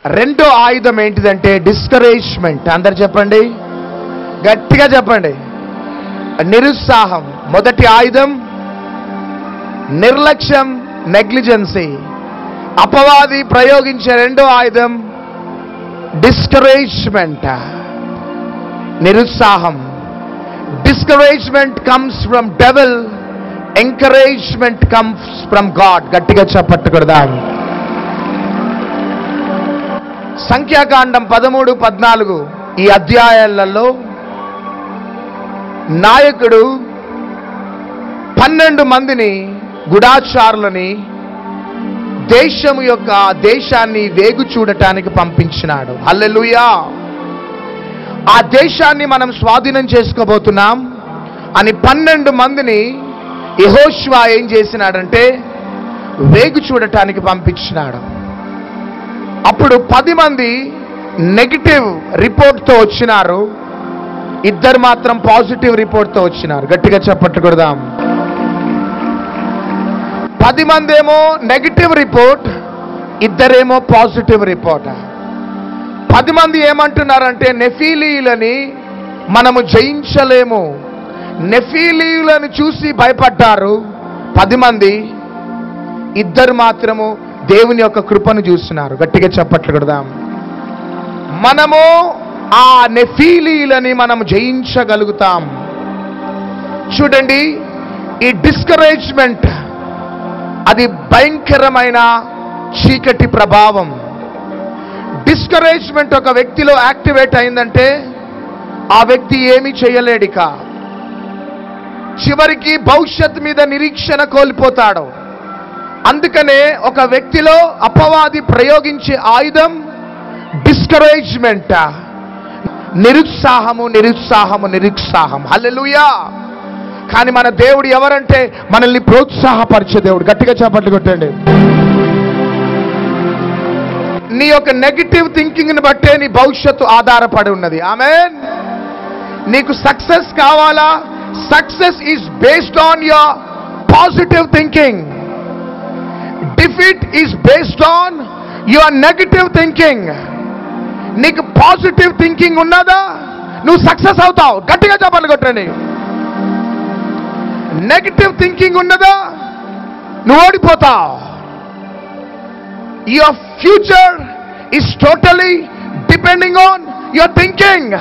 రెండో ఆయుధం ఏంటిదంటే డిస్కరేజ్మెంట్. అందరు చెప్పండి, గట్టిగా చెప్పండి. నిరుత్సాహం. మొదటి ఆయుధం నిర్లక్ష్యం, నెగ్లిజెన్సీ. అపవాది ప్రయోగించే రెండో ఆయుధం డిస్కరేజ్మెంట్, నిరుత్సాహం. Discouragement comes from devil, encouragement comes from God. గట్టిగా చెప్పట్టుకూడదా? సంఖ్యాకాండం 13, 14 ఈ అధ్యాయాలలో నాయకుడు 12 మందిని గూఢచారులని దేశాన్ని వేగు చూడటానికి పంపించినాడు. హల్లెలూయా. ఆ దేశాన్ని మనం స్వాధీనం చేసుకోబోతున్నాం అని 12 మందిని యెహోషువ ఏం చేసినాడంటే వేగు చూడటానికి పంపించినాడు. అప్పుడు 10 మంది నెగిటివ్ రిపోర్ట్తో వచ్చినారు, 2 మాత్రం పాజిటివ్ రిపోర్ట్తో వచ్చినారు. గట్టిగా చెప్పట్టుకూడదాం. 10 మంది ఏమో నెగిటివ్ రిపోర్ట్, 2 ఏమో పాజిటివ్ రిపోర్ట్. 10 మంది ఏమంటున్నారంటే నెఫీలీయులని మనము జయించలేము. నెఫీలీయులను చూసి భయపడ్డారు 10 మంది, 2 మాత్రము దేవుని యొక్క కృపను చూస్తున్నారు. గట్టిగా చెప్పట్లుకూడదాం. మనము ఆ నెఫీలీయులని మనం జయించగలుగుతాం. చూడండి, ఈ డిస్కరేజ్మెంట్ అది భయంకరమైన చీకటి ప్రభావం. డిస్కరేజ్మెంట్ ఒక వ్యక్తిలో యాక్టివేట్ అయిందంటే ఆ వ్యక్తి ఏమీ చేయలేడిక. చివరికి భవిష్యత్తు మీద నిరీక్షణ కోల్పోతాడు. అందుకనే ఒక వ్యక్తిలో అపవాది ప్రయోగించే ఆయుధం డిస్కరేజ్మెంట్, నిరుత్సాహము, నిరుత్సాహము, నిరుత్సాహం. హల్లెలూయా. కానీ మన దేవుడు ఎవరంటే మనల్ని ప్రోత్సాహపరిచే దేవుడు. గట్టిగా చప్పట్లు కొట్టండి. నీ యొక్క నెగిటివ్ థింకింగ్ ని బట్టే నీ భవిష్యత్తు ఆధారపడి ఉన్నది. ఆమేన్. నీకు సక్సెస్ కావాలా? Success is based on your positive thinking. Defeat is based on your negative thinking. నీకు పాజిటివ్ థింకింగ్ ఉన్నదా నువ్వు సక్సెస్ అవుతావు. గట్టిగా చప్పట్లు కొట్టండి. నెగిటివ్ థింకింగ్ ఉన్నదా నువ్వు ఓడిపోతావు. Your future is totally depending on your thinking.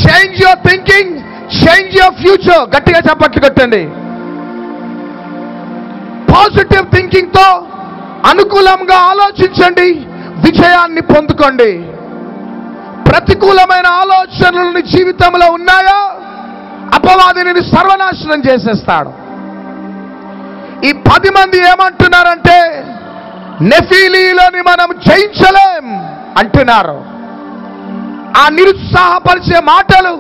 Change your thinking, change your future. గట్టిగా చప్పట్లు కొట్టండి. పాజిటివ్ థింకింగ్ తో అనుకూలంగా ఆలోచించండి, విజయాన్ని పొందుకోండి. ప్రతికూలమైన ఆలోచనలు నీ జీవితంలో ఉన్నాయా, అపవాదిని సర్వనాశనం చేసేస్తాడు. ఈ 10 మంది ఏమంటున్నారంటే నెఫీలీయులని మనం జయించలేం అంటున్నారు. ఆ నిరుత్సాహపరిచే మాటలు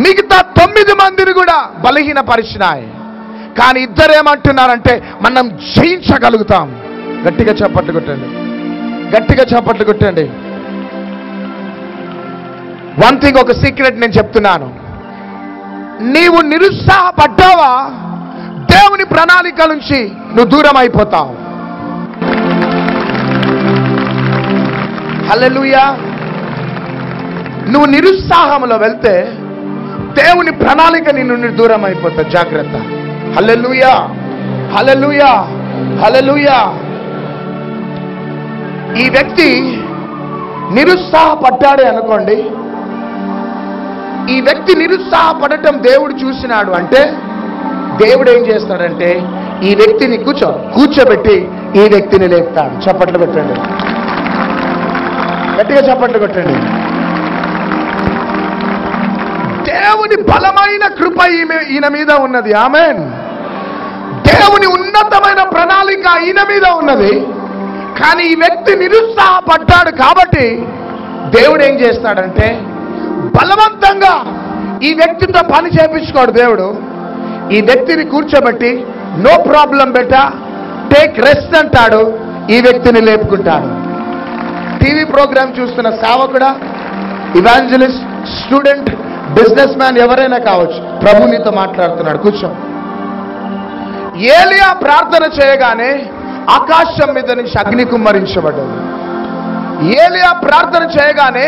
మిగతా 9 మందిని కూడా బలహీనపరిచినాయి. కానీ 2 ఏమంటున్నారంటే మనం జయించగలుగుతాం. గట్టిగా చప్పట్లు కొట్టండి, గట్టిగా చప్పట్లు కొట్టండి. వన్ థింగ్, ఒక సీక్రెట్ నేను చెప్తున్నాను. నీవు నిరుత్సాహపడ్డావా దేవుని ప్రణాళిక నుంచి నువ్వు దూరం అయిపోతావు. హల్లెలూయా. నువ్వు నిరుత్సాహంలో వెళ్తే దేవుని ప్రణాళిక నీ నుండి దూరం అయిపోతావు. జాగ్రత్త. హల్లెలూయా, హల్లెలూయా, హల్లెలూయా. ఈ వ్యక్తి నిరుత్సాహపడ్డాడే అనుకోండి, ఈ వ్యక్తి నిరుత్సాహపడటం దేవుడు చూసినాడు అంటే దేవుడు ఏం చేస్తాడంటే ఈ వ్యక్తిని కూర్చోబెట్టి ఈ వ్యక్తిని లేపుతాడు. చప్పట్లు కొట్టండి, గట్టిగా చప్పట్లు కొట్టండి. దేవుని బలమైన కృప ఈయన మీద ఉన్నది. ఆమేన్. దేవుని ఉన్నతమైన ప్రణాళిక ఈయన మీద ఉన్నది. కానీ ఈ వ్యక్తి నిరుత్సాహపడ్డాడు కాబట్టి దేవుడు ఏం చేస్తాడంటే బలవంతంగా ఈ వ్యక్తితో పని చేయించుకోడు. దేవుడు ఈ వ్యక్తిని కూర్చోబెట్టి నో ప్రాబ్లం బెటా, టేక్ రెస్ట్ అంటాడు. ఈ వ్యక్తిని లేపుకుంటాడు. టీవీ ప్రోగ్రామ్ చూస్తున్న సేవకుడా, ఇవాంజలిస్ట్, స్టూడెంట్, బిజినెస్ మ్యాన్ ఎవరైనా కావచ్చు, ప్రభు నీతో మాట్లాడుతున్నాడు. కూర్చో. ఏలియా ప్రార్థన చేయగానే ఆకాశం మీద నుంచి అగ్ని కుమ్మరించబడ్డది. ఏలియా ప్రార్థన చేయగానే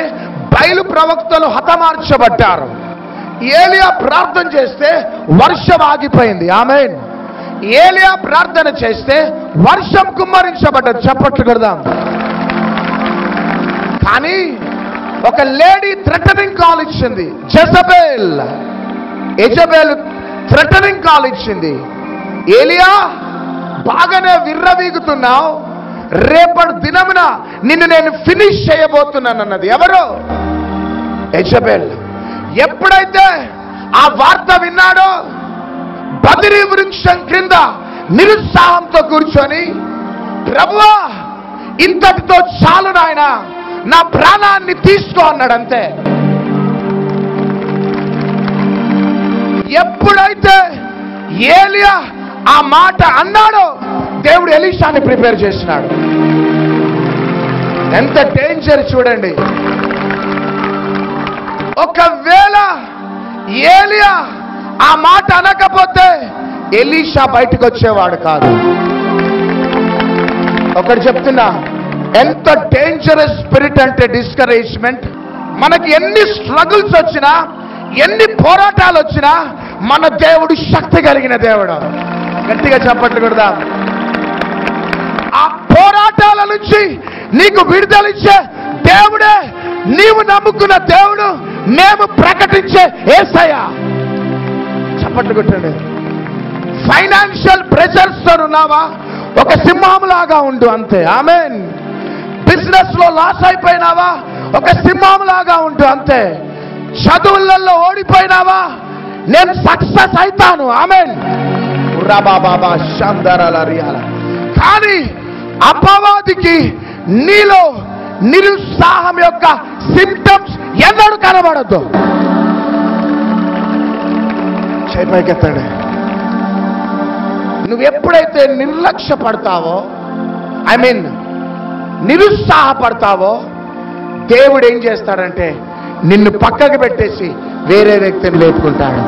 బయలు ప్రవక్తలు హతమార్చబడ్డారు. ఏలియా ప్రార్థన చేస్తే వర్షం ఆగిపోయింది. ఆమేన్. ఏలియా ప్రార్థన చేస్తే వర్షం కుమ్మరించబడ్డది. చప్పట్లు కొడదాం. కానీ ఒక లేడీ థ్రెటనింగ్ కాల్ ఇచ్చింది. యెజబెల్ థ్రెటనింగ్ కాల్ ఇచ్చింది. ఏలియా, బాగానే విర్రవీగుతున్నావు, రేపటి దినమున నిన్ను నేను ఫినిష్ చేయబోతున్నాను అన్నది. ఎవరు? యెజబెల్. ఎప్పుడైతే ఆ వార్త విన్నాడో బదిరి వృక్షం క్రింద నిరుత్సాహంతో కూర్చొని, ప్రభువా ఇంతటితో చాలు నాయనా, నా ప్రాణాన్ని తీసుకో అన్నాడు. అంతే. ఎప్పుడైతే ఏలియా ఆ మాట అన్నాడో దేవుడు ఎలీషాని ప్రిపేర్ చేసినాడు. ఎంత డేంజర్ చూడండి. ఒకవేళ ఏలియా ఆ మాట అనకపోతే ఎలీషా బయటకు వచ్చేవాడు కాదు. ఒకటి చెప్తున్నా, ఎంత డేంజరస్ స్పిరిట్ అంటే డిస్కరేజ్మెంట్. మనకి ఎన్ని స్ట్రగుల్స్ వచ్చినా, ఎన్ని పోరాటాలు వచ్చినా, మన దేవుడు శక్తి కలిగిన దేవుడు. గట్టిగా చప్పట్లు కొడదాం. ఆ పోరాటాల నుంచి నీకు విడుదలిచ్చే దేవుడే నీవు నమ్ముకున్న దేవుడు, మేము ప్రకటించే యేసయ్య. చప్పట్లు కొట్టండి. ఫైనాన్షియల్ ప్రెషర్స్ తో ఉన్నావా? ఒక సింహం లాగా ఉండు. అంతే. ఆమేన్. బిజినెస్ లో లాస్ అయిపోయినావా? ఒక సింహం లాగా ఉండు. అంతే. చదువులలో ఓడిపోయినావా? నేను సక్సెస్ అవుతాను. ఆమేన్. కానీ అపవాదికి నీలో నిరుత్సాహం యొక్క సింప్టమ్స్ ఎన్నడూ కనబడద్దు. చేపైకెత్తాడు. నువ్వు ఎప్పుడైతే నిర్లక్ష్య పడతావో, నిరుత్సాహపడతావో, దేవుడు ఏం చేస్తాడంటే నిన్ను పక్కకు పెట్టేసి వేరే వ్యక్తిని లేపుకుంటాడు.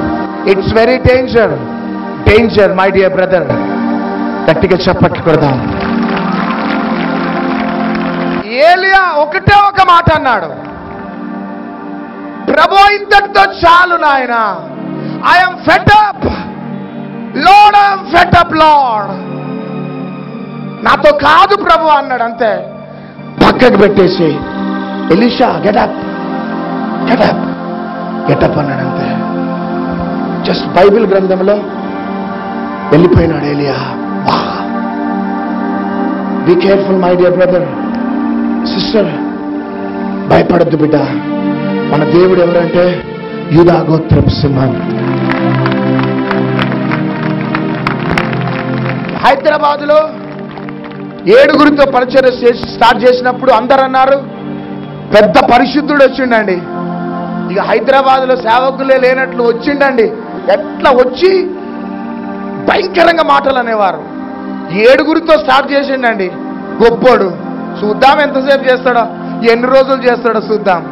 It's very danger my dear brother. గట్టిగా చప్పట్లు కొడదాం. ఏలియా ఒకటే ఒక మాట అన్నాడు, ప్రభు ఇంతటితో చాలు నాయనా, I'm fed up lord, I'm fed up lord, నాతో కాదు ప్రభు అన్నాడు. అంతే. పక్కకు పెట్టేసి ఎలీషా గెటప్ అన్నాడు. అంతే. జస్ట్ బైబిల్ గ్రంథంలో వెళ్ళిపోయినాడు ఏలియా. Be careful my dear brother, sister. భయపడద్దు బిడ్డ. మన దేవుడు ఎవరంటే యూదా గోత్రపు సింహం. హైదరాబాదులో 7గురితో పరిచర్య స్టార్ట్ చేసినప్పుడు అందరు అన్నారు పెద్ద పరిశుద్ధుడు వచ్చిండండి. ఇక హైదరాబాద్లో సేవకులే లేనట్లు వచ్చిండండి. ఎట్లా వచ్చి భయంకరంగా మాటలు అనేవారు. 7గురితో స్టార్ట్ చేసిండండి. గొప్పోడు. చూద్దాం ఎంతసేపు చేస్తాడో, ఎన్ని రోజులు చేస్తాడో చూద్దాం.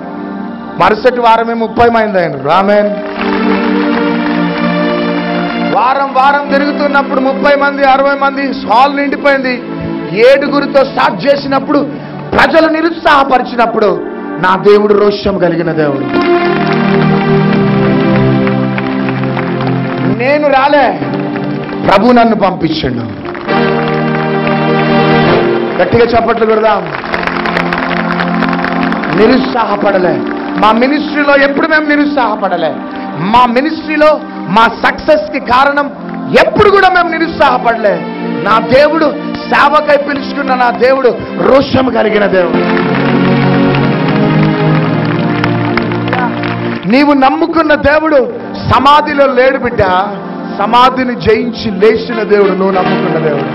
మరుసటి వారమే 30 మంది అయినారు. ఆమేన్. వారం తిరుగుతున్నప్పుడు 30 మంది 60 మంది హాల్ నిండిపోయింది. 7గురితో స్టార్ట్ చేసినప్పుడు ప్రజలు నిరుత్సాహపరిచినప్పుడు నా దేవుడు రోషం కలిగిన దేవుడు. నేను రాలే, ప్రభు నన్ను పంపించండు. గట్టిగా చప్పట్లు కొడదాం. నిరుత్సాహపడలే. మా మినిస్ట్రీలో ఎప్పుడు మేము నిరుత్సాహపడలే. మా మినిస్ట్రీలో మా సక్సెస్ కి కారణం ఎప్పుడు కూడా మేము నిరుత్సాహపడలే. నా దేవుడు సేవకై పిలుచుకున్న నా దేవుడు రోషం కలిగిన దేవుడు. నీవు నమ్ముకున్న దేవుడు సమాధిలో లేడు బిడ్డ. సమాధిని జయించి లేచిన దేవుడు నువ్వు నమ్ముకున్న దేవుడు.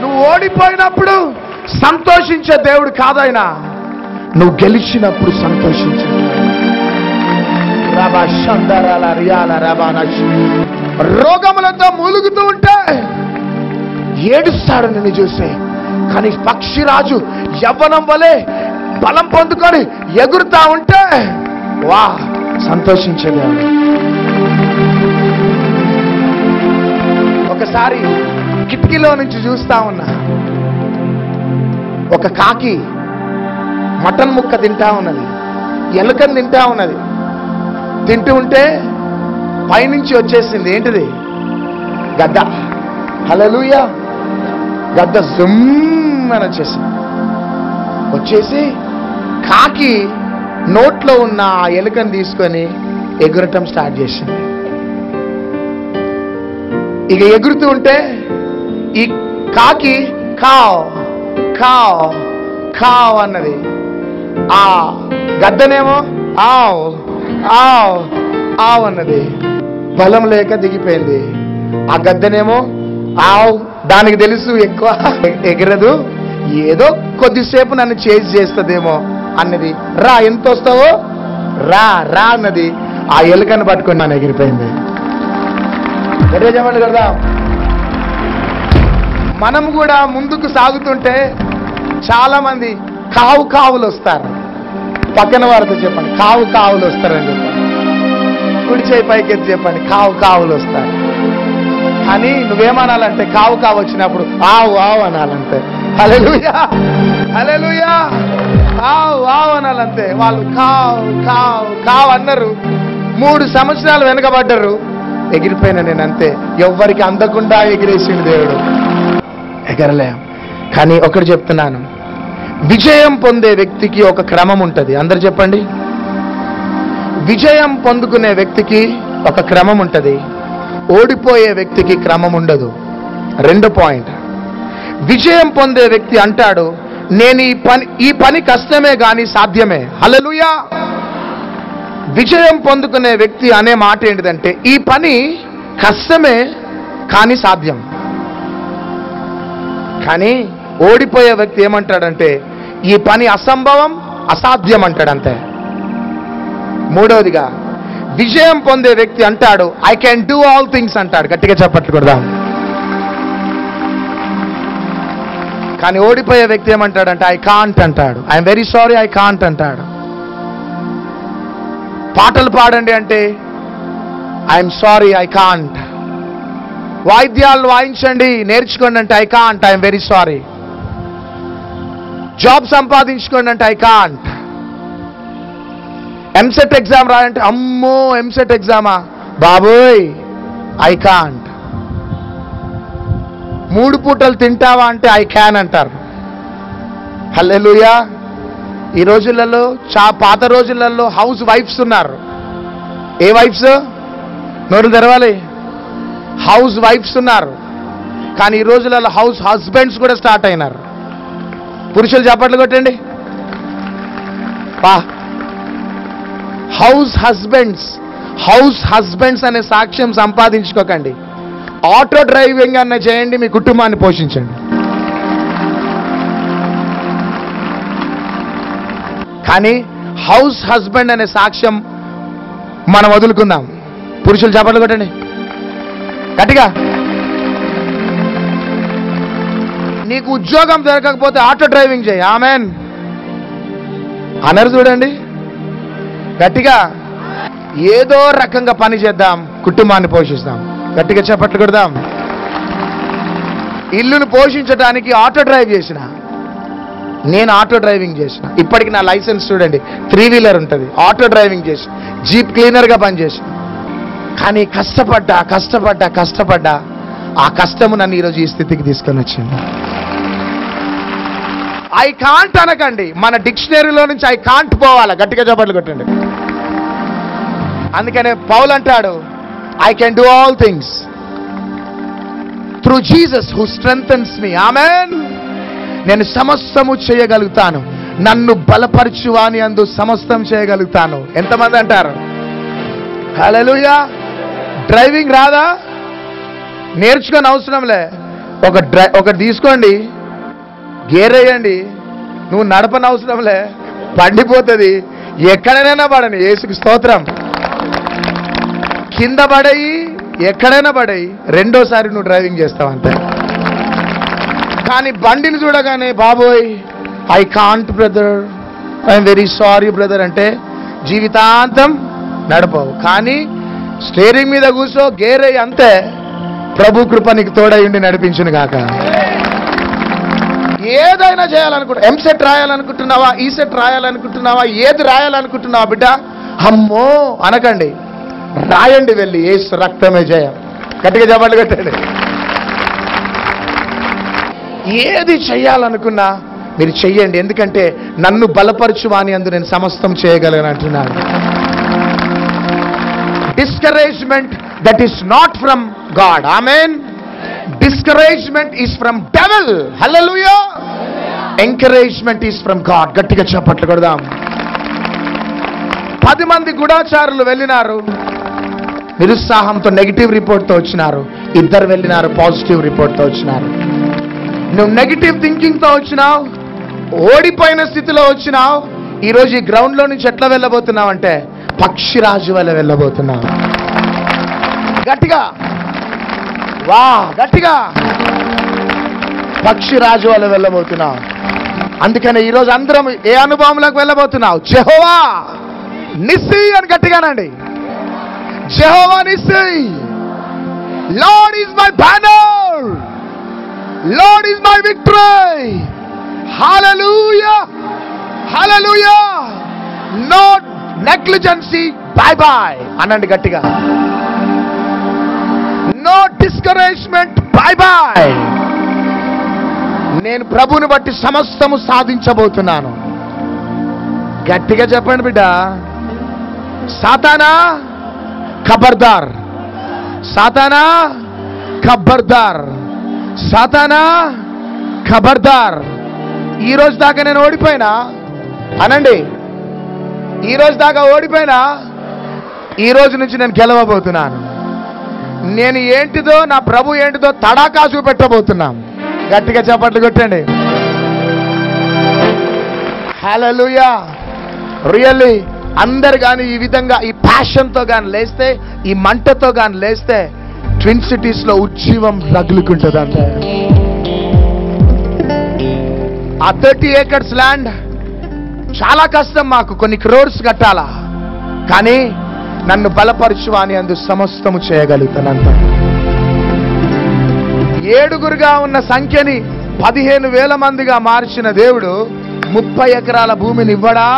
నువ్వు ఓడిపోయినప్పుడు సంతోషించే దేవుడు కాదైనా, నువ్వు గెలిచినప్పుడు సంతోషించే. రోగములతో మూలుగుతూ ఉంటే ఏడుస్తాడు నిన్ను చూసి. కానీ పక్షిరాజు యవ్వనం వలె బలం పొందుకొని ఎగురుతా ఉంటే వా సంతోషించే దేవుడు. ఒకసారి కిటికీలో నుంచి చూస్తా ఉన్నా, ఒక కాకి మటన్ ముక్క తింటా ఉన్నది, ఎలుకని తింటా ఉన్నది. తింటూ ఉంటే పైనుంచి వచ్చేసింది, ఏంటిది? గద్ద. హల్లెలూయా. గద్ద జుమ్ అని వచ్చేసి కాకి నోట్లో ఉన్న ఆ ఎలుకని తీసుకొని ఎగురటం స్టార్ట్ చేసింది. ఇక ఎగురుతూ ఉంటే ఈ కాకి కావ్ కావ్ కావ్ అన్నది. ఆ గద్దనేమో ఆవ్ ఆవ్ ఆవ్ అన్నది. బలం లేక దిగిపోయింది. ఆ గద్దనేమో ఆవ్, దానికి తెలుసు ఎక్కువ ఎగరదు, ఏదో కొద్దిసేపు నన్ను చేజ్ చేస్తుందేమో అన్నది. రా, ఎంత వస్తావో రా రా అన్నది. ఆ ఎలుకను పట్టుకొని నన్ను ఎగిరిపోయింది. చెప్పండి కదా. మనం కూడా ముందుకు సాగుతుంటే చాలా మంది కావు కావులు వస్తారు. పక్కన వారితో చెప్పండి, కావు కావులు వస్తారని చెప్పండి. కుడి చేయి పైకెత్తి చెప్పండి, కావు కావులు వస్తారు. కానీ నువ్వేమనాలంటే కావు కావు వచ్చినప్పుడు ఆవు ఆవు అనాలంటే. హల్లెలూయా హల్లెలూయా. ఆవు ఆవు అనాలంతే. వాళ్ళు కావు కావు కావు అన్నారు. 3 సంవత్సరాలు వెనకబడ్డారు. ఎగిరిపోయినా నేను అంతే. ఎవ్వరికి అందకుండా ఎగిరేసిండు దేవుడు. ఎగరలే. కానీ ఒకటి చెప్తున్నాను, విజయం పొందే వ్యక్తికి ఒక క్రమం ఉంటుంది. అందరు చెప్పండి. విజయం పొందుకునే వ్యక్తికి ఒక క్రమం ఉంటుంది, ఓడిపోయే వ్యక్తికి క్రమం ఉండదు. 2 పాయింట్. విజయం పొందే వ్యక్తి అంటాడు, నేను ఈ పని కష్టమే గాని సాధ్యమే. హల్లెలూయా. విజయం పొందుకునే వ్యక్తి అనే మాట ఏంటిదంటే, ఈ పని కష్టమే కానీ సాధ్యం. కానీ ఓడిపోయే వ్యక్తి ఏమంటాడంటే, ఈ పని అసంభవం అసాధ్యం అంటాడు అంతే. 3వదిగా, విజయం పొందే వ్యక్తి అంటాడు, I can do all things అంటాడు. గట్టిగా చప్పట్లు కొడదాం. కానీ ఓడిపోయే వ్యక్తి ఏమంటాడంటే, ఐ కాంట్ అంటాడు. I'm very sorry, I can't అంటాడు. పాటలు పాడండి అంటే ఐఎమ్ సారీ, ఐ కాంట్. వాయిద్యాలు వాయించండి, నేర్చుకోండి అంటే I can't, I'm very sorry. Job సంపాదించుకోండి అంటే ఐ కాంట్. ఎంసెట్ ఎగ్జామ్ రాయంటే అమ్మో ఎంసెట్ ఎగ్జామా బాబోయ్, ఐ కాంట్. 3 పూటలు తింటావా అంటే ఐ క్యాన్ అంటారు. హల్లెలూయా. ఈ రోజులలో పాత రోజులలో హౌస్ వైఫ్స్ ఉన్నారు. ఏ వైఫ్స్? నోరు తెరవాలి. హౌస్ వైఫ్స్ ఉన్నారు. కానీ ఈ రోజులలో హౌస్ హస్బెండ్స్ కూడా స్టార్ట్ అయినారు. పురుషులు చప్పట్లు కొట్టండి. హౌస్ హస్బెండ్స్ అనే సాక్ష్యం సంపాదించుకోకండి. ఆటో డ్రైవింగ్ అన్న చేయండి, మీ కుటుంబాన్ని పోషించండి. కానీ హౌస్ హస్బెండ్ అనే సాక్ష్యం మనం వదులుకుందాం. పురుషులు చప్పట్లు కొట్టండి గట్టిగా. నీకు ఉద్యోగం దొరకకపోతే ఆటో డ్రైవింగ్ చేయి, ఆమెన్ అనరు. చూడండి గట్టిగా. ఏదో రకంగా పని చేద్దాం, కుటుంబాన్ని పోషిస్తాం. గట్టిగా చప్పట్లు కొడదాం. ఇల్లును పోషించడానికి ఆటో డ్రైవ్ చేసిన, నేను ఆటో డ్రైవింగ్ చేసిన. ఇప్పటికి నా లైసెన్స్ చూడండి, 3 వీలర్ ఉంటుంది. ఆటో డ్రైవింగ్ చేసి జీప్ క్లీనర్గా పనిచేసిన. కానీ కష్టపడ్డా ఆ కష్టము నన్ను ఈరోజు ఈ స్థితికి తీసుకొని వచ్చింది. ఐ కాంట్ అనకండి. మన డిక్షనరీలో నుంచి ఐ కాంట్ పోవాలా. గట్టిగా చప్పట్లు కొట్టండి. అందుకనే పౌలు అంటాడు, I can do all things through Jesus who strengthens me. Amen. నేను సమస్తము చేయగలుగుతాను, నన్ను బలపరచువాని అందు సమస్తం చేయగలుగుతాను. ఎంతమంది అంటారు? హల్లెలూయా. డ్రైవింగ్ రాదా? నేర్చుకొని అవసరంలే. ఒకటి తీసుకోండి, గేర్ వేయండి. నువ్వు నడపని అవసరంలే, పండిపోతుంది. ఎక్కడైనా పడని, యేసుకి స్తోత్రం. కింద పడయి, ఎక్కడైనా పడయి, 2వసారి నువ్వు డ్రైవింగ్ చేస్తావు అంతే. కానీ బండిని చూడగానే బాబోయ్ I can't brother, I'm very sorry brother అంటే జీవితాంతం నడపవు. కానీ స్టీరింగ్ మీద కూర్చో, గేర్ అయ్యి అంతే, ప్రభు కృప నీకు తోడయుండి నడిపించును గాక. ఏదైనా చేయాలనుకుంటా, ఎంసెట్ రాయాలనుకుంటున్నావా, ఈసెట్ రాయాలనుకుంటున్నావా, ఏది రాయాలనుకుంటున్నావా బిడ్డ, అమ్మో అనకండి, రాయండి వెళ్ళి. యేసు రక్తమే జయం. గట్టిగా జవాళ్ళు కట్టండి. ఏది చెయ్యాలనుకున్నా మీరు చెయ్యండి, ఎందుకంటే నన్ను బలపరచువాని అందు నేను సమస్తం చేయగలను అంటున్నాను. Discouragement that is not from God. Amen. Discouragement is from devil. Hallelujah. Encouragement is from God. గట్టిగా చప్పట్లు కొడదాం. 10 మంది గూఢచారులు వెళ్ళినారు, నిరుత్సాహంతో నెగిటివ్ రిపోర్ట్తో వచ్చినారు. 2 వెళ్ళినారు, పాజిటివ్ రిపోర్ట్తో వచ్చినారు. నువ్వు నెగిటివ్ థింకింగ్తో వచ్చినావు, ఓడిపోయిన స్థితిలో వచ్చినావు. ఈరోజు ఈ గ్రౌండ్లో నుంచి ఎట్లా వెళ్ళబోతున్నావు అంటే పక్షిరాజు వల్ల వెళ్ళబోతున్నావు. గట్టిగా వా, గట్టిగా పక్షిరాజు వల్ల వెళ్ళబోతున్నావు. అందుకనే ఈరోజు అందరం ఏ అనుభవంలోకి వెళ్ళబోతున్నావు? యెహోవా నిస్సీ అని గట్టిగానండి. యెహోవా నిస్సీ. Lord is my banner, Lord is my victory. Hallelujah. Hallelujah. No negligency. Bye bye. అనండి గట్టిగా. No discouragement. Bye bye. నేను ప్రభువుని బట్టి సమస్తము సాధించబోతున్నాను. గట్టిగా చెప్పండి బిడ్డ. సాతానా ఖబర్దార్, సాతానా ఖబర్దార్, సాతానా ఖబర్దార్. ఈ రోజు దాకా నేను ఓడిపోయినా అనండి, ఈ రోజు దాకా ఓడిపోయినా, ఈ రోజు నుంచి నేను గెలవబోతున్నాను. నేను ఏంటిదో, నా ప్రభు ఏంటిదో తడాకా చూపెట్టబోతున్నాను. గట్టిగా చప్పట్లు కొట్టండి. హల్లెలూయా. రియల్లీ అందరు కానీ ఈ విధంగా ఈ ప్యాషన్తో కానీ లేస్తే, ఈ మంటతో కానీ లేస్తే ట్విన్ సిటీస్ లో ఉజ్జీవం రగులుకుంటుంది. అంటే ఆ 30 acres ల్యాండ్ చాలా కష్టం మాకు, కొన్ని క్రోర్స్ కట్టాలా, కానీ నన్ను బలపరచువాని అందు సమస్తము చేయగలుగుతానంట. 7గురుగా ఉన్న సంఖ్యని 15,000 మందిగా మార్చిన దేవుడు 30 ఎకరాల భూమిని ఇవ్వడా?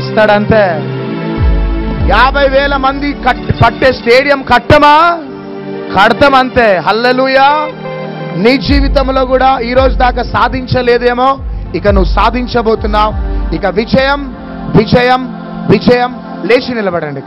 ఇస్తాడంతే. 50,000 మంది పట్టే స్టేడియం కడతామంతే. హల్లెలూయా. నీ జీవితంలో కూడా ఈ రోజు దాకా సాధించలేదేమో, ఇక నువ్వు సాధించబోతున్నావు. ఇక విజయం విజయం విజయం. లేచి నిలబడండి.